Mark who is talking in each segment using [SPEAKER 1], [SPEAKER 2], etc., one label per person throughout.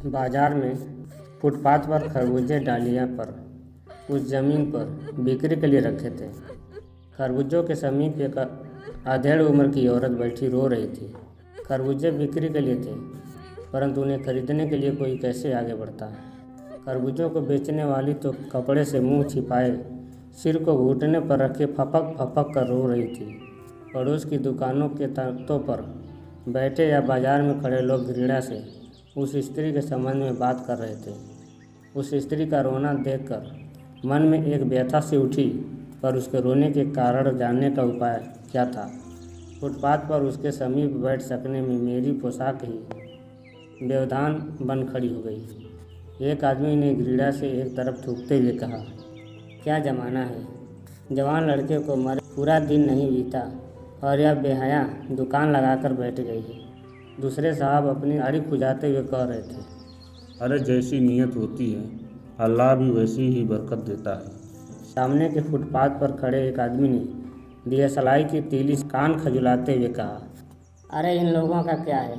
[SPEAKER 1] बाजार में फुटपाथ पर खरबूजे डालियों पर उस जमीन पर बिक्री के लिए रखे थे। खरबूजों के समीप एक अधेड़ उम्र की औरत बैठी रो रही थी। खरबूजे बिक्री के लिए थे, परंतु उन्हें खरीदने के लिए कोई कैसे आगे बढ़ता। खरबूजों को बेचने वाली तो कपड़े से मुंह छिपाए सिर को घुटने पर रखे फपक फपक कर रो रही थी। पड़ोस की दुकानों के तख्तों पर बैठे या बाजार में खड़े लोग घृणा से उस स्त्री के संबंध में बात कर रहे थे। उस स्त्री का रोना देखकर मन में एक व्यथा सी उठी, पर उसके रोने के कारण जानने का उपाय क्या था। फुटपाथ पर उसके समीप बैठ सकने में मेरी पोशाक ही व्यवधान बन खड़ी हो गई। एक आदमी ने घृणा से एक तरफ थूकते हुए कहा, क्या ज़माना है, जवान लड़के को मरे पूरा दिन नहीं बीता और यह बेहया दुकान लगाकर बैठ गई है। दूसरे साहब अपनी दाढ़ी खुजाते हुए कह रहे थे,
[SPEAKER 2] अरे जैसी नीयत होती है अल्लाह भी वैसी ही बरकत देता है।
[SPEAKER 1] सामने के फुटपाथ पर खड़े एक आदमी ने दियसलाई की तीली कान खजुलाते हुए कहा,
[SPEAKER 3] अरे इन लोगों का क्या है,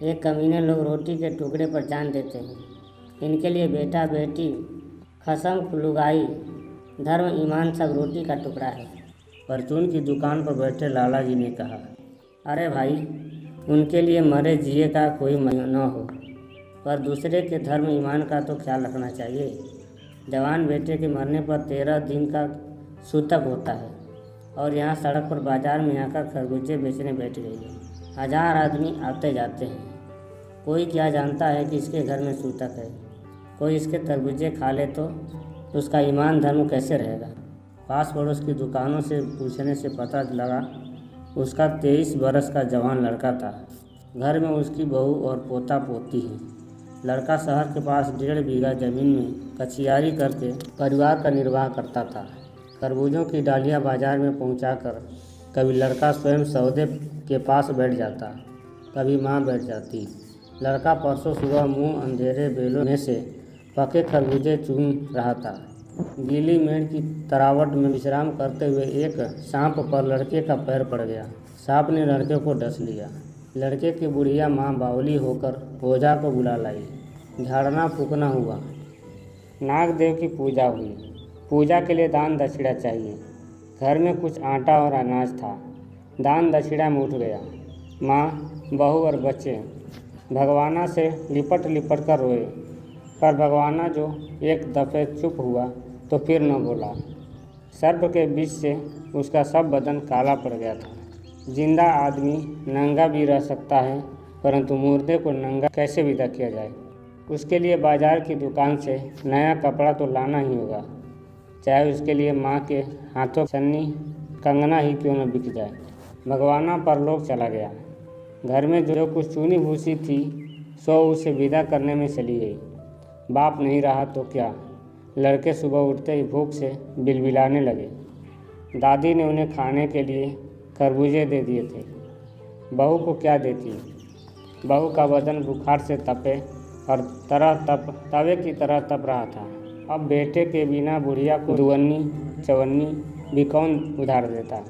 [SPEAKER 3] ये कमीने लोग रोटी के टुकड़े पर जान देते हैं। इनके लिए बेटा बेटी खसम लुगाई धर्म ईमान सब रोटी का टुकड़ा है।
[SPEAKER 1] परचून की दुकान पर बैठे लाला जी ने कहा, अरे भाई, उनके लिए मरे जिए का कोई न हो, पर दूसरे के धर्म ईमान का तो ख्याल रखना चाहिए। जवान बेटे के मरने पर 13 दिन का सूतक होता है और यहाँ सड़क पर बाजार में आकर खरबूजे बेचने बैठ गई है। 1000 आदमी आते जाते हैं, कोई क्या जानता है कि इसके घर में सूतक है। कोई इसके तरबूजे खा ले तो उसका ईमान धर्म कैसे रहेगा। पास पड़ोस की दुकानों से पूछने से पता लगा उसका 23 बरस का जवान लड़का था। घर में उसकी बहू और पोता पोती है। लड़का शहर के पास 1.5 बीघा ज़मीन में कचियारी करके परिवार का निर्वाह करता था। खरबूजों की डालियाँ बाजार में पहुंचाकर कभी लड़का स्वयं सौदे के पास बैठ जाता, कभी माँ बैठ जाती। लड़का परसों सुबह मुंह अंधेरे बेलों में से पके खरबूजे चूम रहा था। गीली मेड़ की तरावट में विश्राम करते हुए एक सांप पर लड़के का पैर पड़ गया। सांप ने लड़के को डस लिया। लड़के की बुढ़िया माँ बावली होकर ओझा को बुला लाई। झाड़ना फूकना हुआ, नागदेव की पूजा हुई। पूजा के लिए दान दक्षिणा चाहिए। घर में कुछ आटा और अनाज था, दान दक्षिणा में उठ गया। माँ, बहू और बच्चे भगवाना से लिपट लिपट कर रोए, पर भगवाना जो एक दफ़े चुप हुआ तो फिर न बोला। सर्प के विष से उसका सब बदन काला पड़ गया था। जिंदा आदमी नंगा भी रह सकता है, परंतु मुर्दे को नंगा कैसे विदा किया जाए। उसके लिए बाजार की दुकान से नया कपड़ा तो लाना ही होगा, चाहे उसके लिए माँ के हाथों छन्नी कंगना ही क्यों न बिक जाए। भगवाना परलोक चला गया। घर में जो कुछ चूनी भूसी थी सो उसे विदा करने में चली गई। बाप नहीं रहा तो क्या। लड़के सुबह उठते ही भूख से बिलबिलाने लगे। दादी ने उन्हें खाने के लिए खरबूजे दे दिए थे। बहू को क्या देती। बहू का बदन बुखार से तपे और तवे की तरह तप रहा था। अब बेटे के बिना बुढ़िया को दुवन्नी चवन्नी भी कौन उधार देता।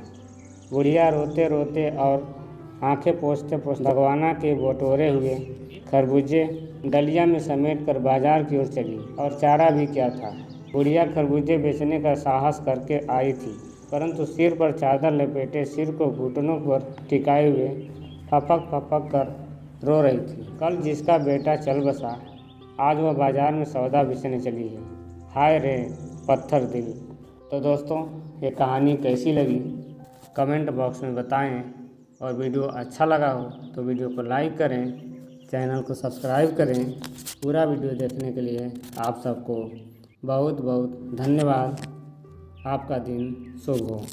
[SPEAKER 1] बुढ़िया रोते रोते और आंखें पोंछते पोंछते भगवाना के बटोरे हुए खरबूजे डलिया में समेट कर बाजार की ओर चली। और चारा भी क्या था। बुढ़िया खरबूजे बेचने का साहस करके आई थी, परंतु सिर पर चादर लपेटे सिर को घुटनों पर टिकाए हुए फपक फपक कर रो रही थी। कल जिसका बेटा चल बसा, आज वह बाजार में सौदा बेचने चली है। हाय रे पत्थर दिल। तो दोस्तों, ये कहानी कैसी लगी कमेंट बॉक्स में बताएं, और वीडियो अच्छा लगा हो तो वीडियो को लाइक करें, चैनल को सब्सक्राइब करें। पूरा वीडियो देखने के लिए आप सबको बहुत बहुत धन्यवाद। आपका दिन शुभ हो।